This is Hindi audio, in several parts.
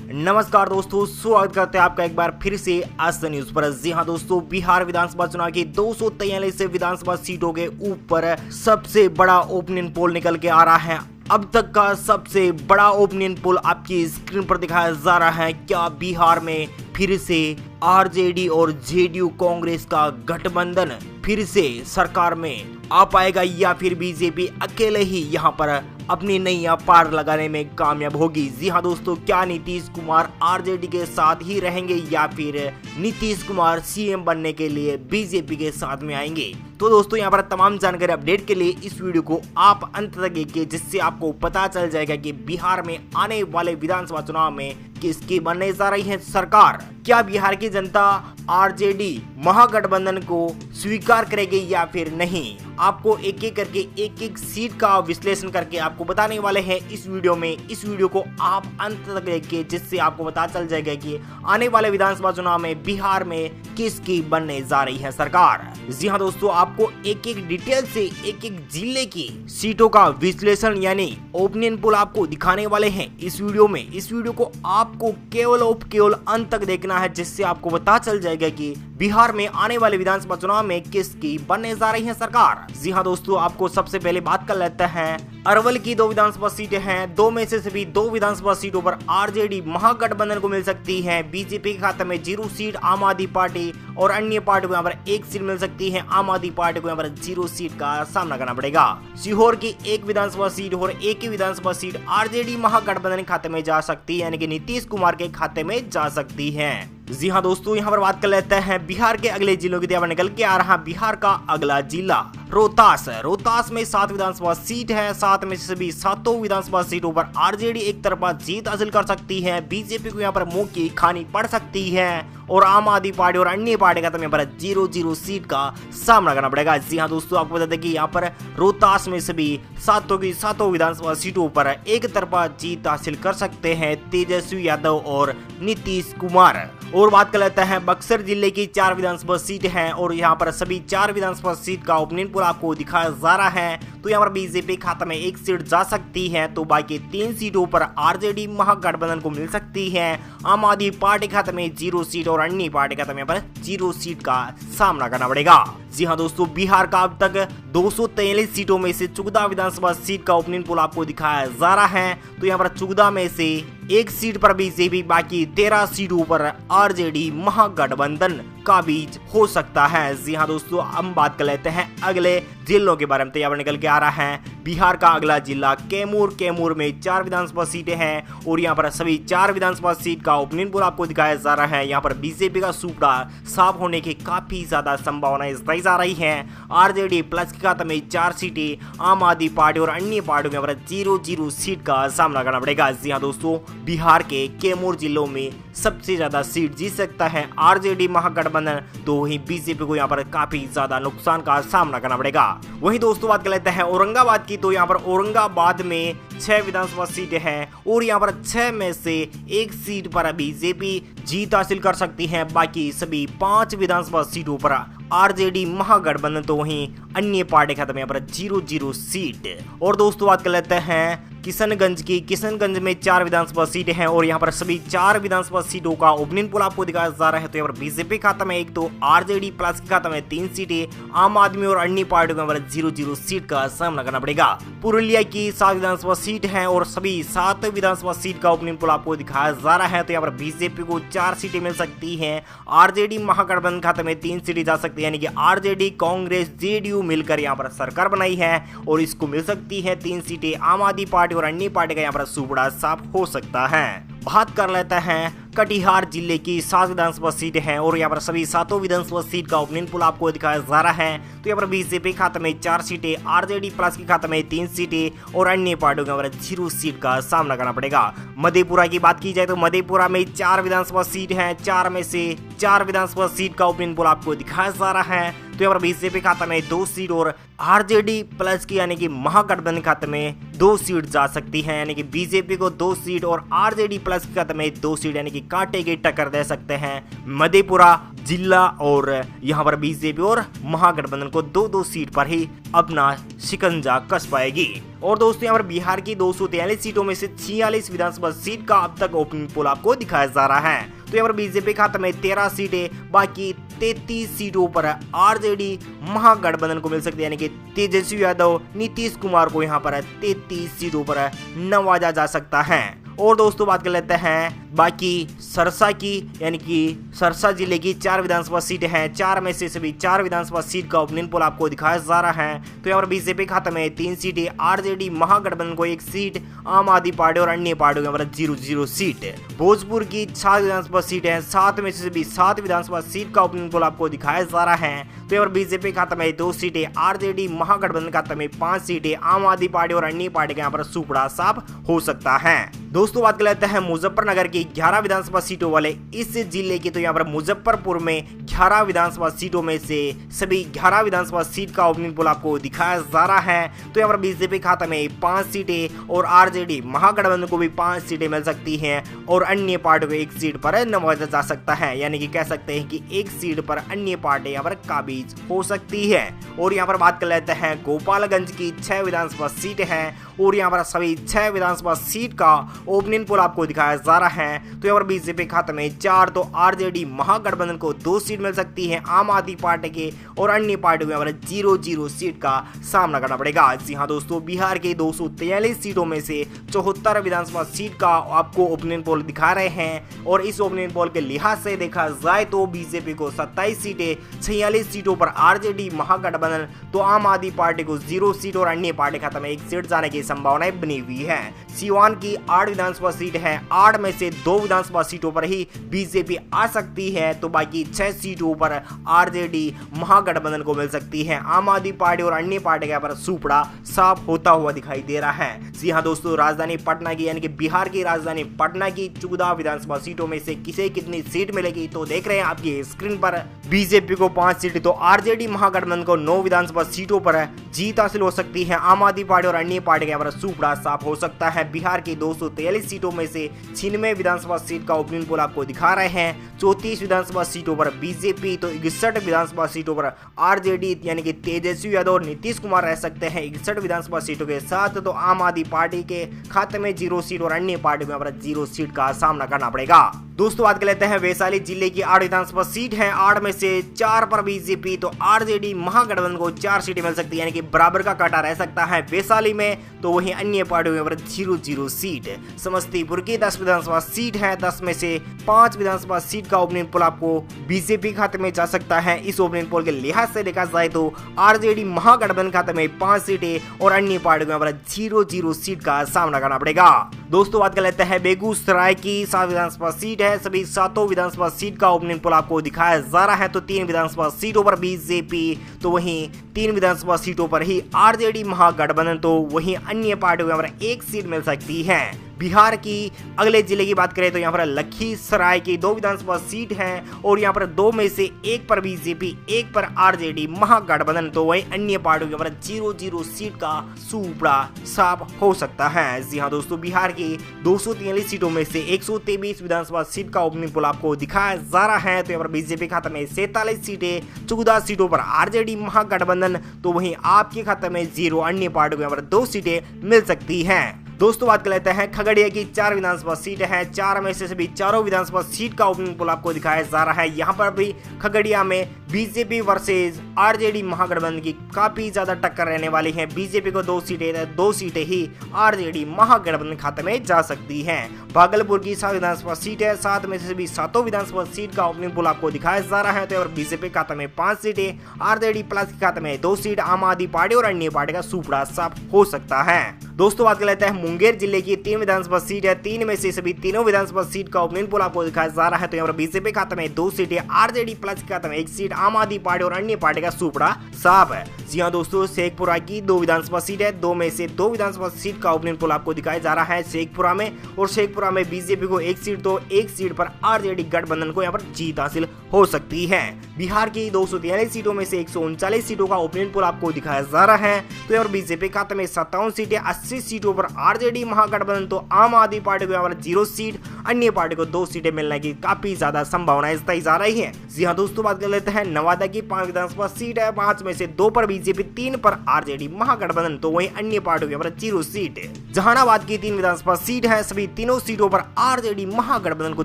नमस्कार दोस्तों, स्वागत करते हैं आपका एक बार फिर से आज न्यूज पर। जी हाँ दोस्तों, बिहार विधानसभा चुनाव की 243 विधानसभा सीटों के ऊपर सबसे बड़ा ओपिनियन पोल निकल के आ रहा है। अब तक का सबसे बड़ा ओपिनियन पोल आपकी स्क्रीन पर दिखाया जा रहा है। क्या बिहार में फिर से आरजेडी और जेडीयू कांग्रेस का गठबंधन फिर से सरकार में आ पाएगा या फिर बीजेपी अकेले ही यहाँ पर अपनी नैया पार लगाने में कामयाब होगी? जी हाँ दोस्तों, क्या नीतीश कुमार आरजेडी के साथ ही रहेंगे या फिर नीतीश कुमार सीएम बनने के लिए बीजेपी के साथ में आएंगे? तो दोस्तों, यहाँ पर तमाम जानकारी अपडेट के लिए इस वीडियो को आप अंत तक देखिए, जिससे आपको पता चल जाएगा कि बिहार में आने वाले विधानसभा चुनाव में किसकी बनने जा रही है सरकार। क्या बिहार की जनता आरजेडी महागठबंधन को स्वीकार करेगी या फिर नहीं? आपको एक एक करके एक एक सीट का विश्लेषण करके आपको बताने वाले हैं इस वीडियो में। इस वीडियो को आप अंत तक देखिए, जिससे आपको पता चल जाएगा कि आने वाले विधानसभा चुनाव में बिहार में किसकी बनने जा रही है सरकार। जी हाँ दोस्तों, आपको एक एक डिटेल से एक एक जिले की सीटों का विश्लेषण यानी ओपिनियन पोल आपको दिखाने वाले हैं इस वीडियो में। इस वीडियो को आपको केवल और केवल अंत तक देखना है, जिससे आपको पता चल जाएगा कि बिहार में आने वाले विधानसभा चुनाव में किसकी बनने जा रही है सरकार। जी हाँ दोस्तों, आपको सबसे पहले बात कर लेते हैं। अरवल की 2 विधानसभा सीटें हैं। 2 में से सभी 2 विधानसभा सीटों पर आरजेडी महागठबंधन को मिल सकती है। बीजेपी के खाते में 0 सीट, आम आदमी पार्टी और अन्य पार्टी को यहाँ पर 1 सीट मिल सकती है। आम आदमी पार्टी को यहाँ पर 0 सीट का सामना करना पड़ेगा। सीहोर की 1 विधानसभा सीट और 1 ही विधानसभा सीट आरजेडी महागठबंधन के खाते में जा सकती है, यानी कि नीतीश कुमार के खाते में जा सकती है। जी हाँ दोस्तों, यहाँ पर बात कर लेते हैं बिहार के अगले जिलों की। यहाँ निकल के आ रहा बिहार का अगला जिला रोहतास है। रोहतास में 7 विधानसभा सीट है। 7 में से सभी 7 विधानसभा सीटों पर आरजेडी एक तरफा जीत हासिल कर सकती है। बीजेपी को यहाँ पर मुंह की खानी पड़ सकती है और आम आदमी पार्टी और अन्य पार्टी का यहाँ पर 0-0 सीट का सामना करना पड़ेगा। जी हाँ दोस्तों, आपको बता दें कि यहाँ पर रोहतास में सभी 7 की 7 विधानसभा सीटों पर एक तरफा जीत हासिल कर सकते हैं तेजस्वी यादव और नीतीश कुमार। और बात कर लेते हैं बक्सर जिले की 4 विधानसभा सीट हैं और यहाँ पर सभी 4 विधानसभा सीट का ओपिनियन पोल आपको दिखाया जा रहा है। तो यहाँ पर बीजेपी खाते में 1 सीट जा सकती है, तो बाकी 3 सीटों पर आरजेडी महागठबंधन को मिल सकती है। आम आदमी पार्टी खाते में 0 सीट और अन्य पार्टी खाते में यहाँ पर 0 सीट का सामना करना पड़ेगा। जी हाँ दोस्तों, बिहार का अब तक 243 सीटों में से 14 विधानसभा सीट का ओपिनियन पोल आपको दिखाया जा रहा है। तो यहाँ पर 14 में से 1 सीट पर बीजेपी, बाकी 13 सीटों पर आरजेडी महागठबंधन का बीच हो सकता है। जी हाँ दोस्तों, हम बात कर लेते हैं अगले जिलों के बारे में। तो यहाँ पर निकल के आ रहा है बिहार का अगला जिला कैमूर। कैमूर में 4 विधानसभा सीटें हैं और यहाँ पर सभी 4 विधानसभा सीट का ओपिनियन पोल आपको दिखाया जा रहा है। यहाँ पर बीजेपी का सूपड़ा साफ होने की काफी ज्यादा संभावनाएं बताई जा रही है। आरजेडी प्लस के खाते में 4 सीटें, आम आदमी पार्टी और अन्य पार्टियों के यहाँ पर 0-0 सीट का सामना करना पड़ेगा। जी हाँ दोस्तों, बिहार के कैमूर जिलों में सबसे ज्यादा सीट जीत सकता है आरजेडी महागठबंधन, तो वहीं बीजेपी को यहाँ पर काफी ज्यादा नुकसान का सामना करना पड़ेगा। वहीं दोस्तों, बात कर लेते हैं औरंगाबाद की। तो यहाँ पर औरंगाबाद में 6 विधानसभा सीटें हैं और यहाँ पर 6 में से 1 सीट पर बीजेपी जीत हासिल कर सकती है। बाकी सभी 5 विधानसभा सीटों पर आरजेडी महागठबंधन, तो वहीं अन्य पार्टी खाते में यहाँ पर 0-0 सीट। और दोस्तों, बात कर लेते हैं किशनगंज की। किशनगंज में 4 विधानसभा सीटें हैं और यहाँ पर सभी 4 विधानसभा सीटों का ओपिनियन पोल आपको दिखाया जा रहा है। तो यहाँ पर बीजेपी खाता में 1, तो आरजेडी प्लस के खाता में 3 सीटें, आम आदमी और अन्य पार्टियों को यहाँ पर 0-0 सीट का सामना करना पड़ेगा। पुरुलिया की 7 विधानसभा सीट है और सभी 7 विधानसभा सीट का ओपिनियन पोल आपको दिखाया जा रहा है। तो यहाँ पर बीजेपी को 4 सीटें मिल सकती है। आरजेडी महागठबंधन खाते में 3 सीटें जा सकती है, यानी कि आरजेडी कांग्रेस जेडीयू मिलकर यहाँ पर सरकार बनाई है और इसको मिल सकती है 3 सीटें। आम आदमी पार्टी और अन्य पार्टी का यहाँ पर सूपड़ा साफ हो सकता है। बात कर लेते हैं कटिहार जिले की 7 विधानसभा सीटें हैं और यहाँ पर सभी 7 विधानसभा सीट का ओपिनियन पोल आपको दिखाया जा रहा है। तो यहाँ पर बीजेपी खाते में 4 सीटें, आरजेडी प्लस के खाते में 3 सीटें और अन्य पार्टियों को यहाँ पर 0 सीट का सामना करना पड़ेगा। मधेपुरा की बात की जाए तो मधेपुरा में 4 विधानसभा सीट है। 4 में से 4 विधानसभा सीट का ओपिनियन पोल आपको दिखाया जा रहा है। तो यहाँ पर बीजेपी खाते में 2 सीट और आरजेडी प्लस की यानी कि महागठबंधन खाते में 2 सीट जा सकती है। यानी कि बीजेपी को 2 सीट और आरजेडी प्लस के खाते में 2 सीट यानी कि कांटे की टक्कर दे सकते हैं मधेपुरा जिला। और यहाँ पर बीजेपी और महागठबंधन को 2-2 सीट पर ही अपना शिकंजा कस पाएगी। और दोस्तों यहाँ पर बिहार की 243 सीटों में से 46 विधानसभा सीट का अब तक ओपनिंग पोल आपको दिखाया जा रहा है। तो यहाँ पर बीजेपी खाते में 13 सीटें, बाकी 33 सीटों पर आरजेडी महागठबंधन को मिल सकती है। यानी कि तेजस्वी यादव, नीतीश कुमार को यहाँ पर 33 सीटों पर नवाजा जा सकता है। और दोस्तों बात कर लेते हैं बाकी सरसा की, यानी कि सरसा जिले की 4 विधानसभा सीटें हैं। 4 में से सभी 4 विधानसभा सीट का ओपनिंग पोल आपको दिखाया जा रहा है। तो यहाँ पर बीजेपी खाते में 3 सीटें, आरजेडी महागठबंधन को 1 सीट, आम आदमी पार्टी और अन्य पार्टियों के 0-0 सीट। भोजपुर की 7 विधानसभा सीटें हैं। 7 में से सभी 7 विधानसभा सीट का ओपनिंग पोल आपको दिखाया जा रहा है। तो यहाँ पर बीजेपी खाते में 2 सीटें, आरजेडी महागठबंधन खाते में 5 सीटें, आम आदमी पार्टी और अन्य पार्टी के यहाँ पर सुपड़ा साफ हो सकता है। दोस्तों बात कर लेते हैं मुजफ्फरनगर की 11 विधानसभा सीटों वाले इस जिले की। तो यहाँ पर मुजफ्फरपुर में 11 विधानसभा सीटों में से सभी 11 विधानसभा सीट का ओपनिंग पोल आपको दिखाया जा रहा है। तो यहाँ पर बीजेपी खाते में 5 सीटें और आरजेडी महागठबंधन को भी 5 सीटें मिल सकती हैं और अन्य पार्टियों को 1 सीट पर नवाजा जा सकता है। यानी कि कह सकते हैं कि 1 सीट पर अन्य पार्टी यहाँ पर काबिज हो सकती है। और यहाँ पर बात कर लेते हैं गोपालगंज की 6 विधानसभा सीटें हैं और यहाँ पर सभी 6 विधानसभा सीट का ओपनिंग पोल आपको दिखाया जा रहा है। तो यहाँ पर बीजेपी खाते में 4, तो आरजेडी महागठबंधन को 2 सीट मिल सकती है, आम आदमी पार्टी के और अन्य पार्टियों को यहाँ पर 0-0 सीट का सामना करना पड़ेगा। जी हाँ दोस्तों, बिहार के 243 सीटों में से 74 विधानसभा सीट का आपको ओपनिंग पोल दिखा रहे हैं। और इस ओपनिंग पोल के लिहाज से देखा जाए तो बीजेपी को 27 सीटें, 46 सीटों पर आरजेडी महागठबंधन, तो आम आदमी पार्टी को 0 सीट और अन्य पार्टी खाते में 1 सीट जाने की संभावनाएं बनी हुई है। सीवान की 8 विधानसभा सीट है। 8 में से 2 विधानसभा सीटों पर ही बीजेपी आ सकती है, तो बाकी 6 सीटों पर आरजेडी महागठबंधन को मिल सकती है। आम आदमी पार्टी और अन्य पार्टी के पर सुपड़ा साफ होता हुआ दिखाई दे रहा है। जी हाँ दोस्तों, राजधानी पटना की यानी कि बिहार की राजधानी पटना की 14 विधानसभा सीटों में से किसे कितनी सीट मिलेगी तो देख रहे हैं आपकी स्क्रीन पर। बीजेपी को 5 सीट, तो आरजेडी महागठबंधन को 9 विधानसभा सीटों पर जीत हासिल हो सकती है। आम आदमी पार्टी और अन्य पार्टी के पर सुपड़ा साफ हो सकता है। बिहार की 243 सीटों में से 96 विधानसभा सीट का ओपनिंग पोल आपको दिखा रहे हैं। 34 विधानसभा सीटों पर बीजेपी, तो 61 विधानसभा सीटों पर आरजेडी यानी कि तेजस्वी यादव और नीतीश कुमार रह सकते हैं 61 विधानसभा सीटों के साथ। तो आम आदमी पार्टी के खाते में 0 सीट और अन्य पार्टियों में 0 सीट का सामना करना पड़ेगा। दोस्तों बात कर लेते हैं वैशाली जिले की 8 विधानसभा सीट है। 8 में से 4 पर बीजेपी, तो आरजेडी महागठबंधन को 4 सीटें मिल सकती है, यानी कि बराबर का कांटा रह सकता है वैशाली में। तो वहीं अन्य पार्टियों में 0-0 सीट। समस्तीपुर की 10 विधानसभा सीट है। 10 में से 5 विधानसभा सीट का ओपनिंग पोल आपको बीजेपी खाते में जा सकता है। इस ओपनिंग पोल के लिहाज से देखा जाए तो आरजेडी महागठबंधन खाते में 5 सीटें और अन्य पार्टियों में 0-0 सीट का सामना करना पड़ेगा। दोस्तों बात कर लेते हैं बेगूसराय की 7 विधानसभा सीट है। सभी 7 विधानसभा सीट का ओपनिंग पोल आपको दिखाया जा रहा है। तो 3 विधानसभा सीटों पर बीजेपी, तो वहीं 3 विधानसभा सीटों पर ही आरजेडी महागठबंधन, तो वहीं अन्य पार्टियों में 1 सीट मिल सकती है। बिहार की अगले जिले की बात करें तो यहाँ पर लखीसराय की 2 विधानसभा सीट है और यहाँ पर 2 में से 1 पर बीजेपी, 1 पर आरजेडी महागठबंधन, तो वहीं अन्य पार्टियों के पर 0-0 सीट का सुपड़ा साफ हो सकता है। जी हाँ दोस्तों, बिहार की 243 सीटों में से 123 विधानसभा सीट का ओपनिंग पोल आपको दिखाया जा रहा है। तो यहाँ पर बीजेपी खाते में 47 सीटें, 14 सीटों पर आरजेडी महागठबंधन, तो वहीं आपके खाते में 0, अन्य पार्टियों के यहाँ पर 2 सीटें मिल सकती हैं। दोस्तों बात कर लेते हैं खगड़िया की 4 विधानसभा सीट है। 4 में से सभी 4 विधानसभा सीट का ओपनिंग पोल आपको दिखाया जा रहा है। यहाँ पर भी खगड़िया में बीजेपी वर्सेस आरजेडी महागठबंधन की काफी ज्यादा टक्कर रहने वाली है। बीजेपी को 2 सीटें, 2 सीटें ही आरजेडी महागठबंधन खाते में जा सकती हैं। भागलपुर की 7 विधानसभा सीट है। 7 में से सभी 7 विधानसभा सीट का ओपनिंग पोल आपको दिखाया जा रहा है। तो बीजेपी खाते में 5 सीटें, आरजेडी प्लस के खाते में 2 सीट, आम आदमी पार्टी और अन्य पार्टी का सुपड़ा साफ हो सकता है। दोस्तों बात कर लेते हैं मुंगेर जिले की 3 विधानसभा सीट है। 3 में से सभी तीनों विधानसभा सीट का ओपिनियन पोल आपको दिखाया जा रहा है। तो यहाँ पर बीजेपी खाते में 2 सीटें, आरजेडी प्लस के खाते में 1 सीट, आम आदमी पार्टी और अन्य पार्टी का सुपड़ा साफ है। जी हाँ दोस्तों, शेखपुरा की 2 विधानसभा सीट है। 2 में से 2 विधानसभा सीट का ओपिनियन पोल आपको दिखाया जा रहा है शेखपुरा में, और शेखपुरा में बीजेपी को 1 सीट तो 1 सीट पर आरजेडी गठबंधन को यहाँ पर जीत हासिल हो सकती है। बिहार की 243 सीटों में से 139 सीटों का ओपिनियन पोल आपको दिखाया जा रहा है। तो यहाँ पर बीजेपी खाते में 57 सीटें, 80 सीटों पर आरजेडी महागठबंधन, तो आम आदमी पार्टी को यहाँ पर 0 सीट, अन्य पार्टी को 2 सीटें मिलने की काफी ज्यादा संभावनाएं जताई जा रही है। जी हाँ दोस्तों, बात कर लेते हैं नवादा की 5 विधानसभा सीट है। 5 में से 2 पर बीजेपी, 3 पर आरजेडी महागठबंधन, तो वहीं अन्य पार्टियों यहाँ पर 0 सीट है। जहानाबाद की 3 विधानसभा सीट है। सभी तीनों सीटों पर आरजेडी महागठबंधन को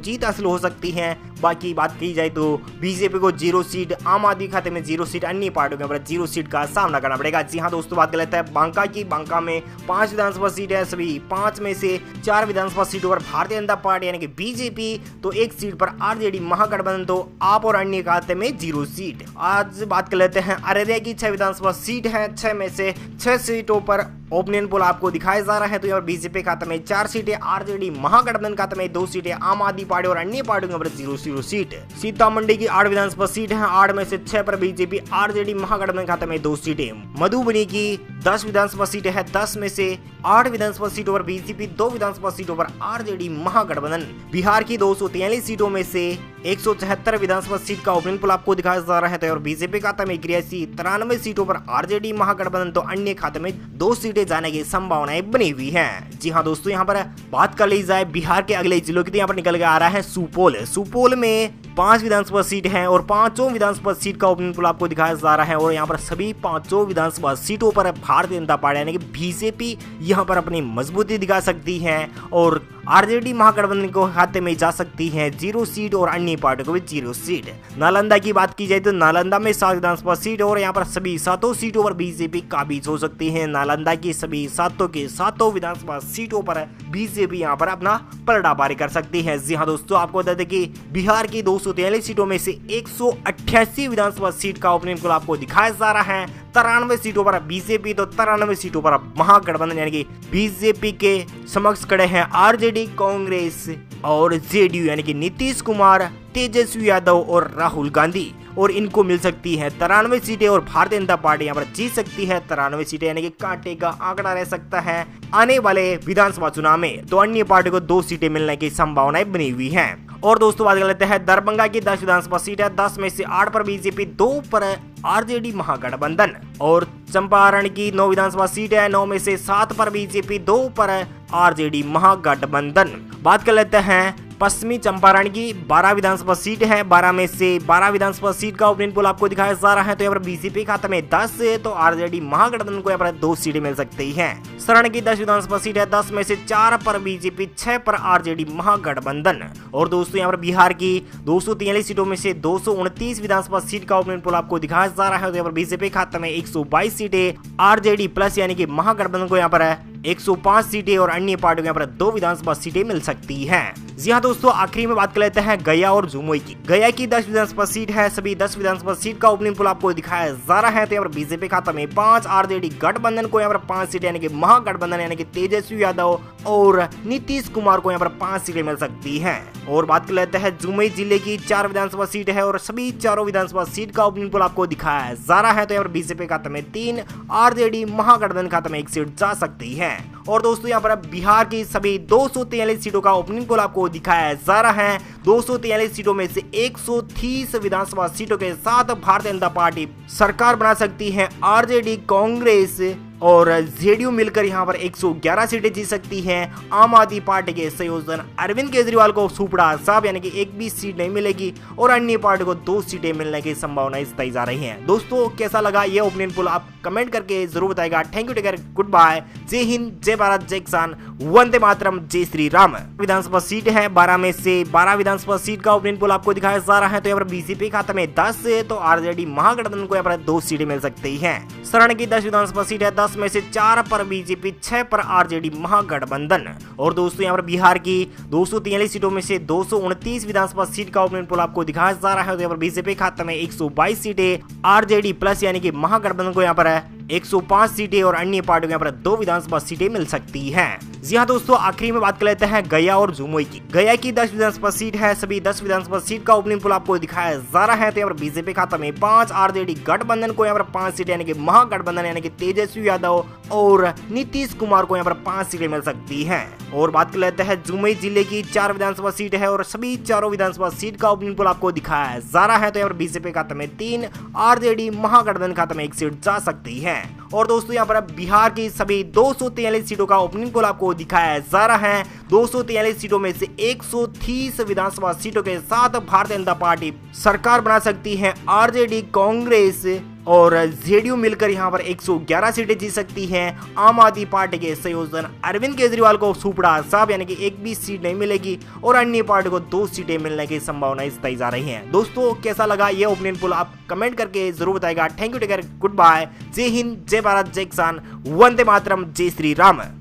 जीत हासिल हो सकती है। बाकी बात की जाए तो बीजेपी को 0 सीट, आम आदमी खाते में 0 सीट, अन्य पार्टियों के ऊपर 0 सीट का सामना करना पड़ेगा। जी हाँ दोस्तों, बात कर लेते हैं बांका की। बांका में 5 विधानसभा सीट है। सभी 5 में से 4 विधानसभा सीटों पर भारतीय जनता पार्टी यानी कि बीजेपी, तो 1 सीट पर आरजेडी महागठबंधन, तो आप और अन्य खाते में 0 सीट। आज बात कर लेते हैं अररिया की 6 विधानसभा सीट है। 6 में से 6 सीटों पर ओपिनियन पोल आपको दिखाया जा रहा है। तो यहाँ बीजेपी खाते में 4 सीटें, आरजेडी महागठबंधन खाते में 2 सीटें, आम आदमी पार्टी और अन्य पार्टियों पर 0 सीट। सीतामढ़ी की 8 विधानसभा सीट है। 8 में से 6 पर बीजेपी, आरजेडी महागठबंधन खाते में 2 सीटें। मधुबनी की 10 विधानसभा सीट है। 10 में से 8 विधानसभा सीटों पर बीजेपी, 2 विधानसभा सीटों पर आरजेडी महागठबंधन। बिहार की 243 सीटों में से 174 विधानसभा सीट का ओपिनियन पोल आपको दिखाया जा रहा है। और बीजेपी खाते में 83, 93 सीटों पर आरजेडी महागठबंधन, तो अन्य खाते में 2 सीटें जाने की संभावनाएं बनी हुई हैं। जी हाँ दोस्तों, यहाँ पर बात कर ली जाए बिहार के अगले जिलों की, तो यहाँ पर निकल के आ रहा है सुपौल। सुपौल में 5 विधानसभा सीट हैं और 5 विधानसभा सीट का ओपिनियन पोल आपको दिखाया जा रहा है। और यहाँ पर सभी 5 विधानसभा सीटों पर भारतीय जनता पार्टी यानी कि बीजेपी यहाँ पर अपनी मजबूती दिखा सकती है और आरजेडी महागठबंधन को खाते में जा सकती है 0 सीट और अन्य पार्टियों को भी 0 सीट। नालंदा की बात की जाए तो नालंदा में 7 विधानसभा सीट और यहाँ पर सभी 7 सीटों पर बीजेपी काबिज हो सकती है। नालंदा की सभी 7 के 7 विधानसभा सीटों पर बीजेपी यहाँ पर अपना पर्दाबारी कर सकती है। जी हाँ दोस्तों, आपको बता दें कि बिहार की 243 सीटों में से 188 विधानसभा सीट का ओपिनियन पोल आपको दिखाया जा रहा है। 93 सीटों पर बीजेपी, तो 93 सीटों पर महागठबंधन यानी कि बीजेपी के समक्ष खड़े हैं आरजेडी, कांग्रेस और जेडीयू यानी कि नीतीश कुमार, तेजस्वी यादव और राहुल गांधी, और इनको मिल सकती है 93 सीटें और भारतीय जनता पार्टी यहाँ पर जीत सकती है 93 सीटें, यानी कि कांटे का आंकड़ा रह सकता है आने वाले विधानसभा चुनाव में। तो अन्य पार्टी को 2 सीटें मिलने की संभावनाएं बनी हुई हैं। और दोस्तों बात कर लेते हैं दरभंगा की 10 विधानसभा सीट है। 10 में से 8 पर बीजेपी, 2 पर आरजेडी महागठबंधन। और चंपारण की 9 विधानसभा सीट है। 9 में से 7 पर बीजेपी, 2 पर आरजेडी महागठबंधन। बात कर लेते हैं पश्चिमी चंपारण की 12 विधानसभा सीट है। 12 में से 12 विधानसभा सीट का ओपिनियन पोल आपको दिखाया जा रहा है। तो यहाँ पर बीजेपी खाते में 10 है, तो आरजेडी महागठबंधन को यहाँ पर 2 सीटें मिल सकती हैं। शरण की 10 विधानसभा सीट है। 10 में से 4 पर बीजेपी, 6 पर आरजेडी महागठबंधन। और दोस्तों यहाँ पर बिहार की 243 सीटों में से 229 विधानसभा सीट का ओपिनियन पोल आपको दिखाया जा रहा है। तो यहाँ पर बीजेपी खाते में 122 सीटें, आरजेडी प्लस यानी कि महागठबंधन को यहाँ पर 105 सीटें और अन्य पार्टियों यहाँ पर 2 विधानसभा सीटें मिल सकती हैं। जी हाँ दोस्तों, आखिरी में बात कर लेते हैं गया और जमुई की। गया की 10 विधानसभा सीट है। सभी 10 विधानसभा सीट का ओपिनियन पोल आपको दिखाया जा रहा है। तो यहाँ पर बीजेपी खाता में 5, आरजेडी गठबंधन को यहाँ पर 5 सीटें यानी कि महागठबंधन यानी कि तेजस्वी यादव और नीतीश कुमार को यहाँ पर 5 सीटें मिल सकती हैं। और बात कर लेते हैं जमुई जिले की 4 विधानसभा सीट है और सभी 4 विधानसभा सीट का ओपिनियन पोल आपको दिखाया जा रहा है। तो यहाँ पर बीजेपी खाते में 3, आरजेडी महागठबंधन खाते में 1 सीट जा सकती है। और दोस्तों यहाँ पर बिहार की सभी 243 सीटों का ओपिनियन पोल आपको दिखाया जा रहा है। 243 सीटों में से 130 विधानसभा सीटों के साथ भारतीय जनता पार्टी सरकार बना सकती है। आरजेडी, कांग्रेस और जेडीयू मिलकर यहाँ पर 111 सीटें जीत सकती हैं। आम आदमी पार्टी के संयोजन अरविंद केजरीवाल को सुपड़ा साहब यानी कि 1 भी सीट नहीं मिलेगी और अन्य पार्टी को 2 सीटें मिलने की संभावनाएं जताई जा रही हैं। दोस्तों कैसा लगा ये ओपिनियन पोल आप कमेंट करके जरूर बताएगा। Thank you, take care, goodbye, जय हिंद, जय भारत, जय किसान, वंदे मातरम, जय श्री राम। विधानसभा सीट है। 12 में से 12 विधानसभा सीट का ओपिनियन पोल आपको दिखाया जा रहा है। तो यहाँ पर बीजेपी खाते में 10 है, तो आरजेडी महागठबंधन को यहाँ पर 2 सीटें मिल सकती है। शरण की 10 विधानसभा सीट है। 10 में से 4 पर बीजेपी, 6 पर आरजेडी महागठबंधन। और दोस्तों यहाँ पर बिहार की 243 सीटों में से 229 विधानसभा सीट का ओपिनियन पोल आपको दिखाया जा रहा है। तो यहाँ पर बीजेपी खाते में 122 सीटें, आरजेडी प्लस यानी कि महागठबंधन को यहाँ पर 105 सीटें और अन्य पार्टियों को यहाँ पर 2 विधानसभा सीटें मिल सकती हैं। जी हाँ दोस्तों, आखिरी में बात कर लेते हैं गया और जमुई की। गया की 10 विधानसभा सीट है। सभी 10 विधानसभा सीट का ओपनिंग पोल आपको दिखाया जा रहा है। तो यहाँ पर बीजेपी खाता में 5, आरजेडी गठबंधन को यहाँ पर 5 सीटें यानी कि महागठबंधन यानी कि तेजस्वी यादव और नीतीश कुमार को यहाँ पर 5 सीटें मिल सकती हैं। और बात कर लेते हैं जमुई जिले की 4 विधानसभा सीट है और सभी चारों विधानसभा सीट का ओपनिंग पोल आपको दिखाया जा रहा है। तो यहाँ पर बीजेपी खाते में 3, आरजेडी महागठबंधन खाते में 1 सीट जा सकती है। और दोस्तों यहाँ पर बिहार की सभी 243 सीटों का ओपनिंग पोल आपको दिखाया जा रहा है। 243 सीटों में से 130 विधानसभा सीटों के साथ भारतीय जनता पार्टी सरकार बना सकती है। आरजेडी, कांग्रेस और जेडीयू मिलकर यहाँ पर 111 सीटें जीत सकती हैं। आम आदमी पार्टी के संयोजन अरविंद केजरीवाल को सुपड़ा साहब यानी कि एक भी सीट नहीं मिलेगी और अन्य पार्टी को 2 सीटें मिलने की संभावनाएं जताई जा रही हैं। दोस्तों कैसा लगा ये ओपिनियन पोल आप कमेंट करके जरूर बताएगा। Thank you, take care, goodbye, जय हिंद, जय भारत, जय किसान, वंदे मातरम, जय श्री राम।